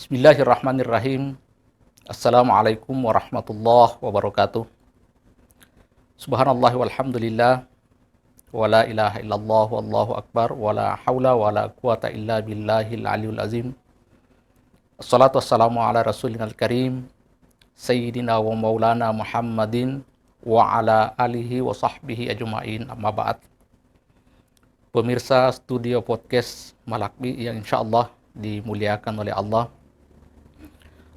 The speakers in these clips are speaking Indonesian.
Bismillahirrahmanirrahim. Assalamualaikum warahmatullahi wabarakatuh. Subhanallah walhamdulillah wa la ilaha illallah wallahu akbar wa la hawla wa la quwata illa billahil aliyul azim. Assalatu wassalamu ala rasulina al-karim Sayyidina wa maulana Muhammadin wa ala alihi wa sahbihi ajma'in, amma ba'd. Pemirsa studio podcast Malakbi yang insyaallah dimuliakan oleh Allah,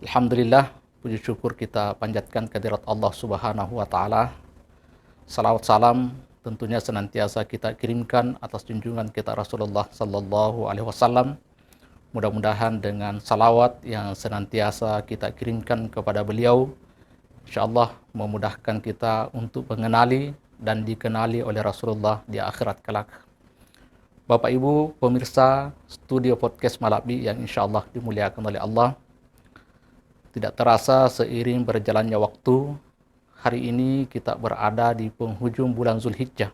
alhamdulillah, puji syukur kita panjatkan kehadirat Allah Subhanahu wa taala. Salawat salam tentunya senantiasa kita kirimkan atas junjungan kita Rasulullah sallallahu alaihi wasallam. Mudah-mudahan dengan salawat yang senantiasa kita kirimkan kepada beliau, insyaallah memudahkan kita untuk mengenali dan dikenali oleh Rasulullah di akhirat kelak. Bapak Ibu pemirsa studio podcast Malakbi yang insyaallah dimuliakan oleh Allah, tidak terasa seiring berjalannya waktu, hari ini kita berada di penghujung bulan Zulhijjah.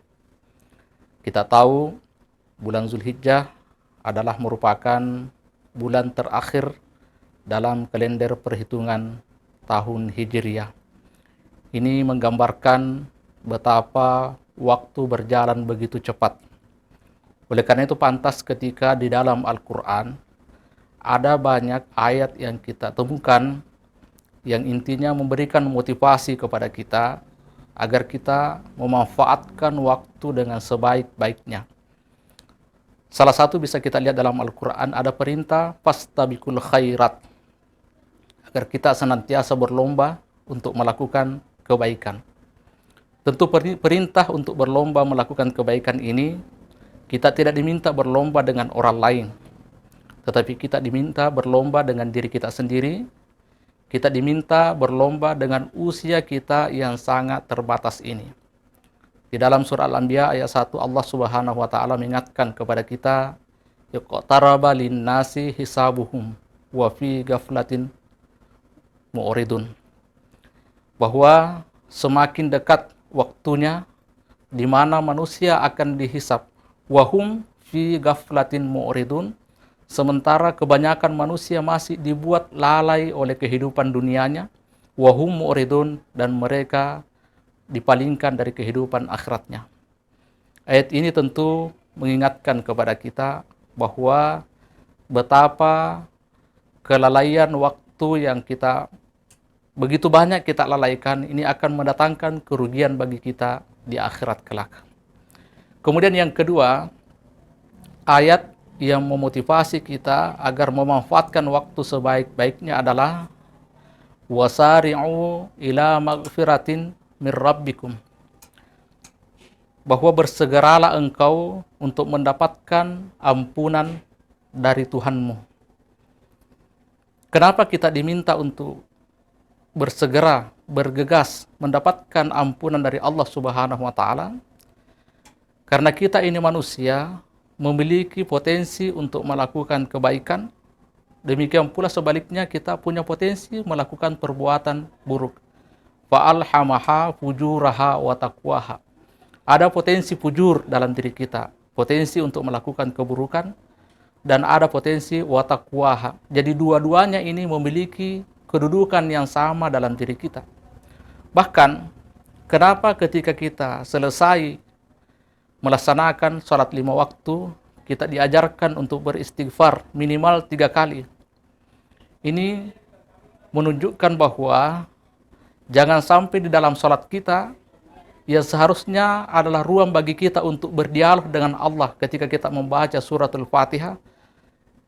Kita tahu bulan Zulhijjah adalah merupakan bulan terakhir dalam kalender perhitungan tahun Hijriah. Ini menggambarkan betapa waktu berjalan begitu cepat. Oleh karena itu pantas ketika di dalam Al-Quran ada banyak ayat yang kita temukan yang intinya memberikan motivasi kepada kita agar kita memanfaatkan waktu dengan sebaik-baiknya. Salah satu bisa kita lihat dalam Al-Quran, ada perintah fastabiqul khairat, agar kita senantiasa berlomba untuk melakukan kebaikan. Tentu perintah untuk berlomba melakukan kebaikan ini, kita tidak diminta berlomba dengan orang lain, tetapi kita diminta berlomba dengan diri kita sendiri. Kita diminta berlomba dengan usia kita yang sangat terbatas ini. Di dalam surah Al-Anbiya ayat 1, Allah Subhanahu wa taala mengingatkan kepada kita, yaqtaraba lin-nasi hisabuhum wa fi ghaflatin mu'ridun. Bahwa semakin dekat waktunya di mana manusia akan dihisab, wahum fi ghaflatin mu'ridun. Sementara kebanyakan manusia masih dibuat lalai oleh kehidupan dunianya, wahum mu'ridun, dan mereka dipalingkan dari kehidupan akhiratnya. Ayat ini tentu mengingatkan kepada kita bahwa betapa kelalaian waktu yang kita begitu banyak kita lalaikan ini akan mendatangkan kerugian bagi kita di akhirat kelak. Kemudian yang kedua, ayat yang memotivasi kita agar memanfaatkan waktu sebaik-baiknya adalah wasari'u ila maghfiratin mir rabbikum, bahwa bersegeralah engkau untuk mendapatkan ampunan dari Tuhanmu. Kenapa kita diminta untuk bersegera, bergegas mendapatkan ampunan dari Allah Subhanahu wa taala? Karena kita ini manusia memiliki potensi untuk melakukan kebaikan, demikian pula sebaliknya kita punya potensi melakukan perbuatan buruk. Fa'alhamaha fujuraha wa taqwaha. Ada potensi fujur dalam diri kita, potensi untuk melakukan keburukan, dan ada potensi wa taqwaha. Jadi dua-duanya ini memiliki kedudukan yang sama dalam diri kita. Bahkan, kenapa ketika kita selesai melaksanakan sholat 5 waktu, kita diajarkan untuk beristighfar minimal 3 kali. Ini menunjukkan bahwa jangan sampai di dalam sholat kita, yang seharusnya adalah ruang bagi kita untuk berdialog dengan Allah ketika kita membaca suratul Fatihah,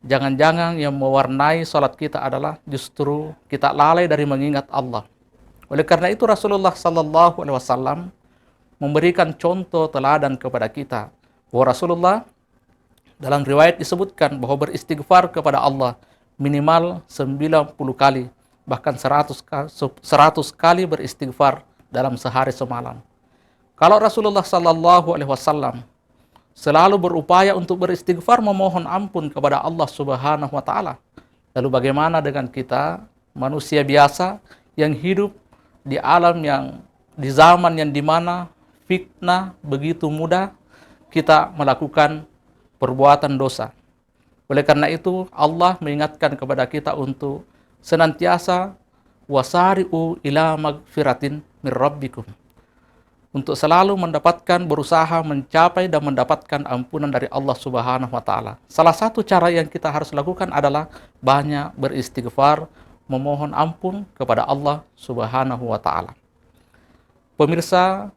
jangan-jangan yang mewarnai sholat kita adalah justru kita lalai dari mengingat Allah. Oleh karena itu Rasulullah sallallahu alaihi wasallam memberikan contoh teladan kepada kita, bahwa Rasulullah dalam riwayat disebutkan bahwa beristighfar kepada Allah minimal 90 kali, bahkan 100 kali beristighfar dalam sehari semalam. Kalau Rasulullah sallallahu alaihi wasallam selalu berupaya untuk beristighfar, memohon ampun kepada Allah Subhanahu wa taala, lalu bagaimana dengan kita manusia biasa yang hidup di alam yang di zaman yang dimana fitnah begitu mudah kita melakukan perbuatan dosa. Oleh karena itu, Allah mengingatkan kepada kita untuk senantiasa wasari'u ila magfiratin min rabbikum. Untuk selalu berusaha mencapai dan mendapatkan ampunan dari Allah Subhanahu wa taala. Salah satu cara yang kita harus lakukan adalah banyak beristighfar, memohon ampun kepada Allah Subhanahu wa taala. Pemirsa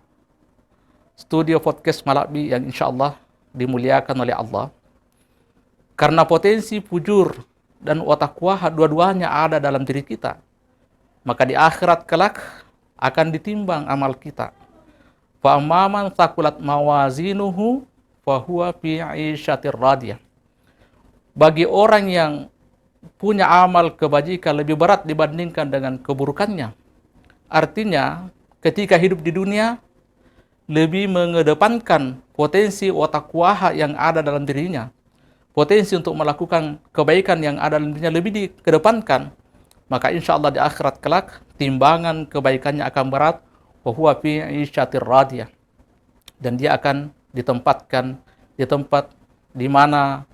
studio podcast Malabi yang insya Allah dimuliakan oleh Allah, karena potensi fujur dan watakwa dua-duanya ada dalam diri kita, maka di akhirat kelak akan ditimbang amal kita. Fa amman thaqulat mawazinuhu fa huwa fi 'ishatir radiyah. Bagi orang yang punya amal kebajikan lebih berat dibandingkan dengan keburukannya, artinya ketika hidup di dunia lebih mengedepankan potensi watakwa yang ada dalam dirinya, potensi untuk melakukan kebaikan yang ada dalam dirinya lebih dikedepankan, maka insya Allah di akhirat kelak timbangan kebaikannya akan berat, wa huwa fi 'ishatir radiyah, dan dia akan ditempatkan di tempat di mana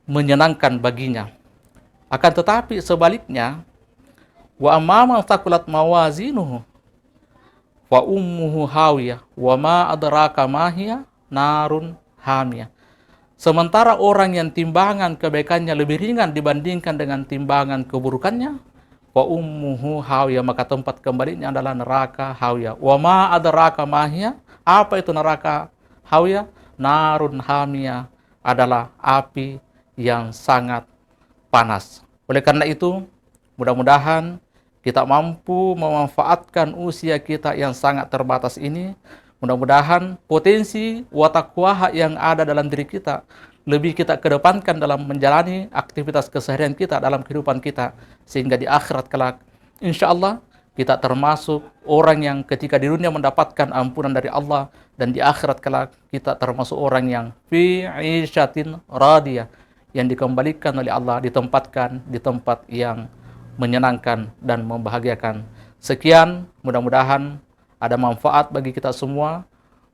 menyenangkan baginya. Akan tetapi sebaliknya, wa amman thaqulat mawazinuhu wa ummuhu hawiyah wa ma adraka ma hiya narun hamiyah. Sementara orang yang timbangan kebaikannya lebih ringan dibandingkan dengan timbangan keburukannya, wa ummuhu hawiyah, maka tempat kembalinya adalah neraka hawiyah. Wa ma adraka ma hiya, apa itu neraka hawiyah? Narun hamiyah, adalah api yang sangat panas. Oleh karena itu, mudah-mudahan kita mampu memanfaatkan usia kita yang sangat terbatas ini. Mudah-mudahan potensi watakwa yang ada dalam diri kita lebih kita kedepankan dalam menjalani aktivitas keseharian kita dalam kehidupan kita, sehingga di akhirat kelak insya Allah kita termasuk orang yang ketika di dunia mendapatkan ampunan dari Allah, dan di akhirat kelak kita termasuk orang yang fi 'ishatin radiyah, yang dikembalikan oleh Allah, ditempatkan di tempat yang menyenangkan dan membahagiakan. Sekian, mudah-mudahan ada manfaat bagi kita semua.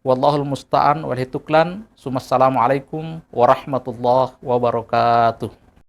Wallahul musta'an wal hituklan. Assalamualaikum warahmatullahi wabarakatuh.